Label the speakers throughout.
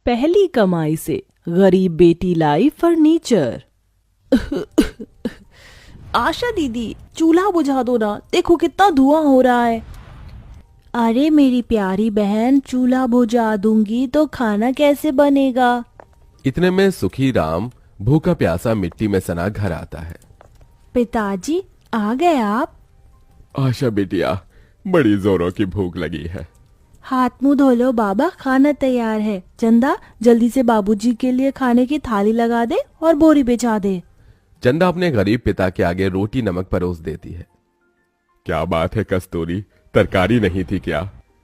Speaker 1: पहली कमाई से गरीब बेटी लाई फर्नीचर। आशा दीदी, चूल्हा बुझा दो ना, देखो कितना धुआं हो रहा है। अरे मेरी प्यारी बहन, चूल्हा बुझा दूंगी तो खाना कैसे बनेगा?
Speaker 2: इतने में सुखी राम भूखा प्यासा मिट्टी में सना घर आता है।
Speaker 1: पिताजी, आ गए आप?
Speaker 2: आशा बेटिया, बड़ी जोरों की भूख लगी है।
Speaker 1: हाथ मुंह धो लो बाबा, खाना तैयार है। चंदा, जल्दी से बाबूजी के लिए खाने की थाली लगा दे और बोरी बिछा दे।
Speaker 2: चंदा अपने गरीब पिता के आगे रोटी नमक परोस देती है। क्या बात है कस्तूरी, तरकारी नहीं थी क्या?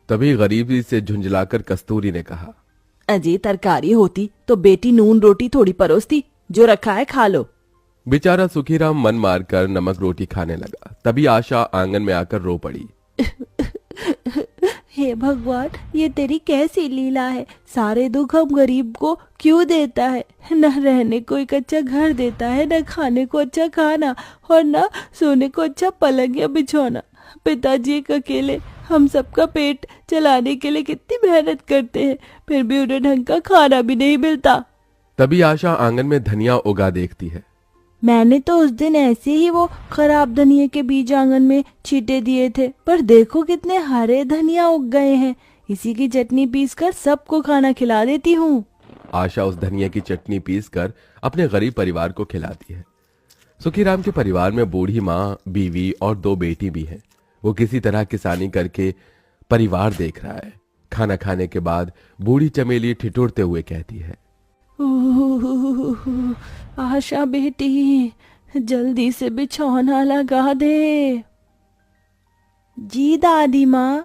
Speaker 2: तभी गरीबी से झुंझलाकर कस्तूरी ने कहा,
Speaker 1: अजी तरकारी होती तो बेटी नून रोटी थोड़ी परोसती, जो रखा है खा लो।
Speaker 2: बेचारा सुखीराम मन मारकर नमक रोटी खाने लगा। तभी आशा आंगन में आकर रो पड़ी।
Speaker 1: हे भगवान, ये तेरी कैसी लीला है? सारे दुख हम गरीब को क्यों देता है? न रहने को एक अच्छा घर देता है, न खाने को अच्छा खाना, और न सोने को अच्छा पलंग या बिछौना। पिताजी एक अकेले हम सबका पेट चलाने के लिए कितनी मेहनत करते हैं, फिर भी उन्हें ढंग का खाना भी नहीं मिलता।
Speaker 2: तभी आशा आंगन में धनिया उगा देखती है।
Speaker 1: मैंने तो उस दिन ऐसे ही वो खराब धनिया के बीज आंगन में छींटे दिए थे, पर देखो कितने हरे धनिया उग गए हैं। इसी की चटनी पीसकर सबको खाना खिला देती हूँ।
Speaker 2: आशा उस धनिया की चटनी पीसकर अपने गरीब परिवार को खिलाती है। सुखीराम के परिवार में बूढ़ी माँ, बीवी और 2 बेटी भी हैं। वो किसी तरह किसानी करके परिवार देख रहा है। खाना खाने के बाद बूढ़ी चमेली ठिठुरते हुए कहती है,
Speaker 1: आशा बेटी, जल्दी से बिछौना लगा दे। जी दादी माँ।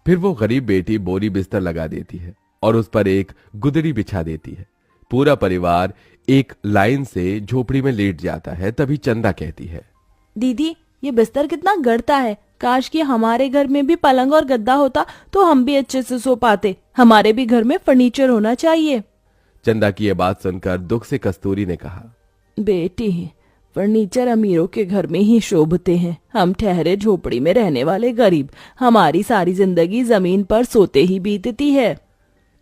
Speaker 2: फिर वो गरीब बेटी बोरी बिस्तर लगा देती है और उस पर एक गुदड़ी बिछा देती है। पूरा परिवार एक लाइन से झोपड़ी में लेट जाता है। तभी चंदा कहती है,
Speaker 1: दीदी, ये बिस्तर कितना गड़ता है। काश कि हमारे घर में भी पलंग और गद्दा होता तो हम भी अच्छे से सो पाते। हमारे भी घर में फर्नीचर होना चाहिए।
Speaker 2: चंदा की ये बात सुनकर दुख से कस्तूरी ने कहा,
Speaker 1: बेटी, फर्नीचर अमीरों के घर में ही शोभते हैं। हम ठहरे झोपड़ी में रहने वाले गरीब, हमारी सारी जिंदगी जमीन पर सोते ही बीतती है।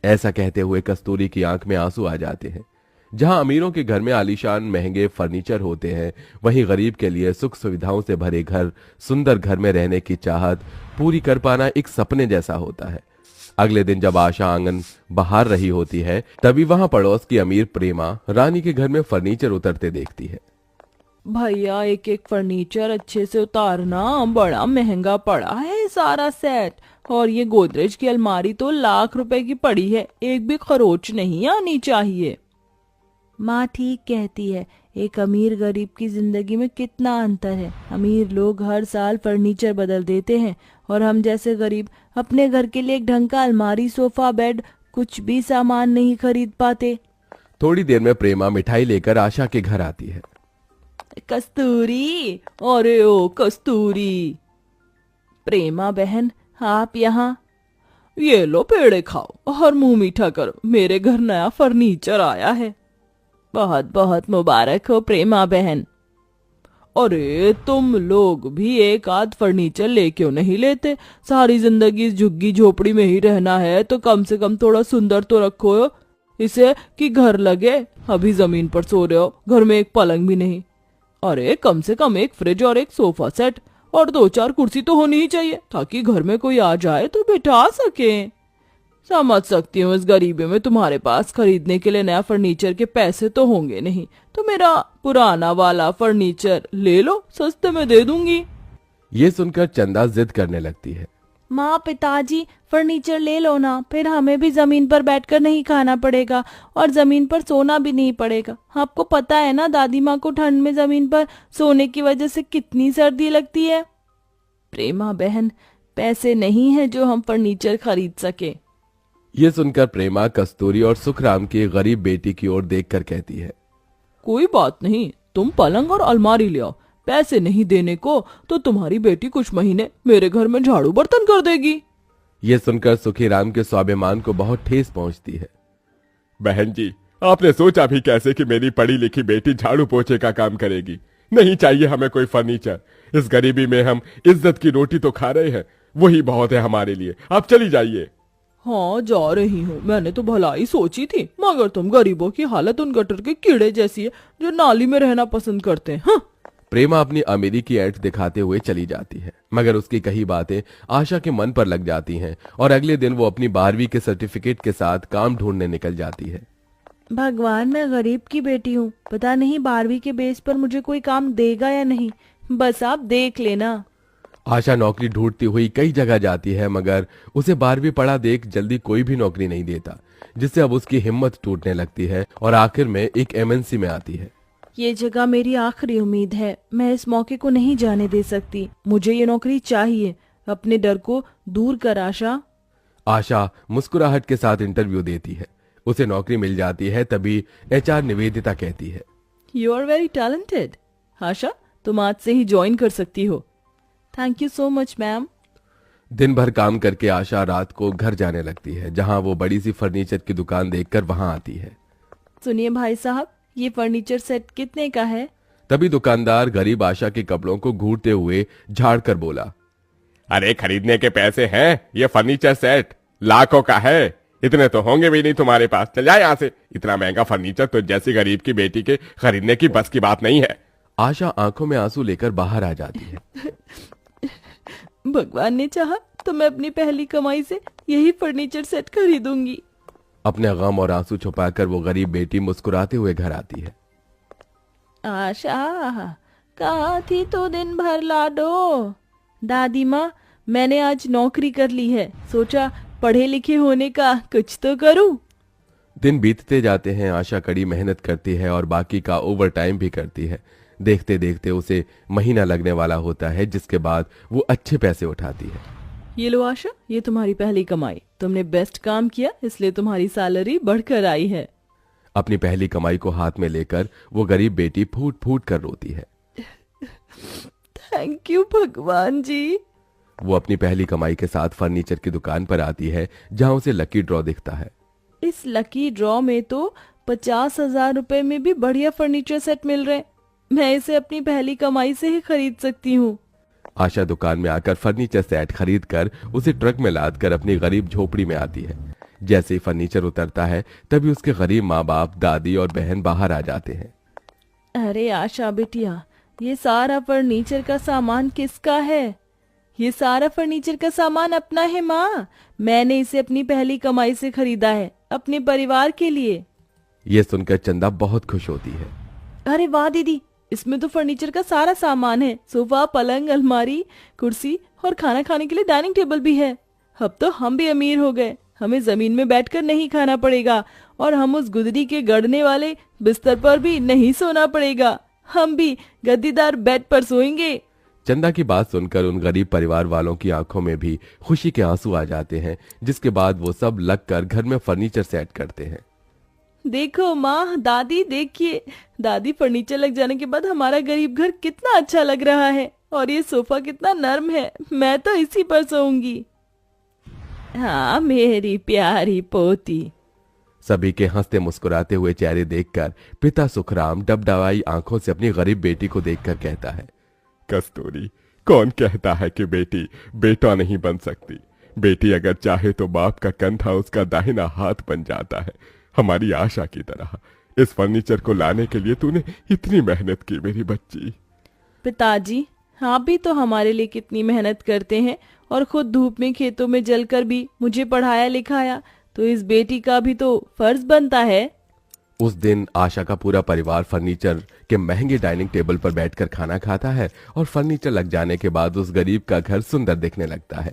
Speaker 2: ऐसा कहते हुए कस्तूरी की आंख में आंसू आ जाते हैं। जहां अमीरों के घर में आलीशान महंगे फर्नीचर होते हैं, वहीं गरीब के लिए सुख सुविधाओं से भरे घर, सुंदर घर में रहने की चाहत पूरी कर पाना एक सपने जैसा होता है। अगले दिन जब आशा आंगन बहार रही होती है, तभी वहां पड़ोस की अमीर प्रेमा रानी के घर में फर्नीचर उतरते देखती है।
Speaker 1: भैया, एक एक फर्नीचर अच्छे से उतारना, बड़ा महंगा पड़ा है सारा सेट। और ये गोदरेज की अलमारी तो लाख रुपए की पड़ी है, एक भी खरोच नहीं आनी चाहिए। माँ ठीक कहती है, एक अमीर गरीब की जिंदगी में कितना अंतर है। अमीर लोग हर साल फर्नीचर बदल देते हैं और हम जैसे गरीब अपने घर के लिए एक ढंग का अलमारी, सोफा, बेड, कुछ भी सामान नहीं खरीद पाते।
Speaker 2: थोड़ी देर में प्रेमा मिठाई लेकर आशा के घर आती है।
Speaker 1: कस्तूरी, अरे ओ कस्तूरी। प्रेमा बहन, आप यहाँ? ये लो पेड़े खाओ और मुंह मीठा करो, मेरे घर नया फर्नीचर आया है। बहुत बहुत मुबारक हो प्रेमा बहन। अरे तुम लोग भी एक आध फर्नीचर ले क्यों नहीं लेते? सारी जिंदगी इस झुग्गी झोपड़ी में ही रहना है तो कम से कम थोड़ा सुंदर तो रखो इसे कि घर लगे। अभी जमीन पर सो रहे हो, घर में एक पलंग भी नहीं। अरे कम से कम एक फ्रिज और एक सोफा सेट और 2-4 कुर्सी तो होनी ही चाहिए, ताकि घर में कोई आ जाए तो बिठा सके। समझ सकती हूँ, इस गरीबी में तुम्हारे पास खरीदने के लिए नया फर्नीचर के पैसे तो होंगे नहीं, तो मेरा पुराना वाला फर्नीचर ले लो, सस्ते में दे दूंगी।
Speaker 2: ये सुनकर चंदा जिद करने लगती है।
Speaker 1: माँ, पिताजी, फर्नीचर ले लो ना, फिर हमें भी जमीन पर बैठकर नहीं खाना पड़ेगा और जमीन पर सोना भी नहीं पड़ेगा। आपको पता है ना दादी माँ को ठंड में जमीन पर सोने की वजह से कितनी सर्दी लगती है। प्रेमा बहन, पैसे नहीं है जो हम फर्नीचर खरीद सके।
Speaker 2: ये सुनकर प्रेमा कस्तूरी और सुखराम की गरीब बेटी की ओर देखकर कहती है,
Speaker 1: कोई बात नहीं, तुम पलंग और अलमारी ले आओ। पैसे नहीं देने को तो तुम्हारी बेटी कुछ महीने मेरे घर में झाड़ू बर्तन कर देगी।
Speaker 2: ये सुनकर सुखीराम के स्वाभिमान को बहुत ठेस पहुंचती है। बहन जी, आपने सोचा भी कैसे कि मेरी पढ़ी लिखी बेटी झाड़ू पोछे का काम करेगी? नहीं चाहिए हमें कोई फर्नीचर। इस गरीबी में हम इज्जत की रोटी तो खा रहे हैं, वही बहुत है हमारे लिए। आप चली जाइए।
Speaker 1: हाँ जा रही हूँ, मैंने तो भलाई सोची थी, मगर तुम गरीबों की हालत उन गटर के कीड़े जैसी है जो नाली में रहना पसंद करते हैं। हाँ।
Speaker 2: प्रेमा अपनी अमीरी की ऐठ दिखाते हुए चली जाती है, मगर उसकी कही बातें आशा के मन पर लग जाती हैं और अगले दिन वो अपनी 12वीं के सर्टिफिकेट के साथ काम ढूंढने निकल जाती है।
Speaker 1: भगवान, मैं गरीब की बेटी हूँ, पता नहीं 12वीं के बेस पर मुझे कोई काम देगा या नहीं, बस आप देख लेना।
Speaker 2: आशा नौकरी ढूंढती हुई कई जगह जाती है, मगर उसे 12वीं पढ़ा देख जल्दी कोई भी नौकरी नहीं देता, जिससे अब उसकी हिम्मत टूटने लगती है और आखिर में एक MNC में आती है।
Speaker 1: ये जगह मेरी आखिरी उम्मीद है, मैं इस मौके को नहीं जाने दे सकती, मुझे ये नौकरी चाहिए, अपने डर को दूर कर आशा।
Speaker 2: आशा मुस्कुराहट के साथ इंटरव्यू देती है, उसे नौकरी मिल जाती है। तभी HR निवेदिता कहती है,
Speaker 1: यू आर वेरी टैलेंटेड आशा, तुम आज से ही ज्वाइन कर सकती हो। Thank you so much ma'am.
Speaker 2: दिन भर काम करके आशा रात को घर जाने लगती है, जहां वो बड़ी सी फर्नीचर की दुकान देखकर वहां आती है।
Speaker 1: सुनिए भाई साहब, ये फर्नीचर सेट कितने का है?
Speaker 2: तभी दुकानदार गरीब आशा के कपड़ों को घूरते हुए झाड़ कर बोला,
Speaker 3: अरे खरीदने के पैसे हैं, ये फर्नीचर सेट लाखों का है, इतने तो होंगे भी नहीं तुम्हारे पास, चल जाए यहाँ से, इतना महंगा फर्नीचर तो जैसी गरीब की बेटी के खरीदने की बस की बात नहीं है।
Speaker 2: आशा आंखों में आंसू लेकर बाहर आ जाती है।
Speaker 1: भगवान ने चाहा तो मैं अपनी पहली कमाई से यही फर्नीचर सेट खरीदूंगी।
Speaker 2: अपने गम और आंसू छुपाकर वो गरीब बेटी मुस्कुराते हुए घर आती है।
Speaker 1: आशा कहाँ थी तो दिन भर लाडो? दादी माँ, मैंने आज नौकरी कर ली है, सोचा पढ़े लिखे होने का कुछ तो करूं।
Speaker 2: दिन बीतते जाते हैं, आशा कड़ी मेहनत करती है और बाकी का ओवर टाइम भी करती है। देखते देखते उसे महीना लगने वाला होता है, जिसके बाद वो अच्छे पैसे उठाती है।
Speaker 1: ये लो आशा, ये तुम्हारी पहली कमाई, तुमने बेस्ट काम किया इसलिए तुम्हारी सैलरी बढ़कर आई है।
Speaker 2: अपनी पहली कमाई को हाथ में लेकर वो गरीब बेटी फूट फूट कर रोती है।
Speaker 1: थैंक यू भगवान जी।
Speaker 2: वो अपनी पहली कमाई के साथ फर्नीचर की दुकान पर आती है, जहां उसे लकी ड्रॉ दिखता है।
Speaker 1: इस लकी ड्रॉ में तो 50,000 रुपए में भी बढ़िया फर्नीचर सेट मिल रहे, मैं इसे अपनी पहली कमाई से ही खरीद सकती हूँ।
Speaker 2: आशा दुकान में आकर फर्नीचर सेट खरीद कर उसे ट्रक में लाद कर अपनी गरीब झोपड़ी में आती है। जैसे ही फर्नीचर उतरता है, तभी उसके गरीब माँ बाप, दादी और बहन बाहर आ जाते हैं।
Speaker 1: अरे आशा बिटिया, ये सारा फर्नीचर का सामान किसका है? ये सारा फर्नीचर का सामान अपना है माँ, मैंने इसे अपनी पहली कमाई से खरीदा है, अपने परिवार के लिए।
Speaker 2: ये सुनकर चंदा बहुत खुश होती है।
Speaker 1: अरे वाह दीदी, इसमें तो फर्नीचर का सारा सामान है, सोफा, पलंग, अलमारी, कुर्सी और खाना खाने के लिए डाइनिंग टेबल भी है। अब तो हम भी अमीर हो गए, हमें जमीन में बैठकर नहीं खाना पड़ेगा और हम उस गुदरी के गड़ने वाले बिस्तर पर भी नहीं सोना पड़ेगा, हम भी गद्दीदार बेड पर सोएंगे।
Speaker 2: चंदा की बात सुनकर उन गरीब परिवार वालों की आंखों में भी खुशी के आंसू आ जाते हैं, जिसके बाद वो सब लगकर घर में फर्नीचर सेट करते हैं।
Speaker 1: देखो माँ, दादी देखिए, दादी फर्नीचर लग जाने के बाद हमारा गरीब घर कितना अच्छा लग रहा है और ये सोफा कितना नर्म है, मैं तो इसी पर सोऊंगी। हाँ मेरी प्यारी पोती।
Speaker 2: सभी के हंसते मुस्कुराते हुए चेहरे देखकर पिता सुखराम डबडबाई आंखों से अपनी गरीब बेटी को देखकर कहता है,
Speaker 3: कस्तूरी, कौन कहता है कि बेटी बेटा नहीं बन सकती? बेटी अगर चाहे तो बाप का कंधा उसका दाहिना हाथ बन जाता है, हमारी आशा की तरह। इस फर्नीचर को लाने के लिए तूने इतनी मेहनत की मेरी बच्ची।
Speaker 1: पिताजी, आप भी तो हमारे लिए कितनी मेहनत करते हैं और खुद धूप में खेतों में जलकर भी मुझे पढ़ाया लिखाया, तो इस बेटी का भी तो फर्ज बनता है।
Speaker 2: उस दिन आशा का पूरा परिवार फर्नीचर के महंगे डाइनिंग टेबल पर बैठकर खाना खाता है और फर्नीचर लग जाने के बाद उस गरीब का घर सुंदर दिखने लगता है।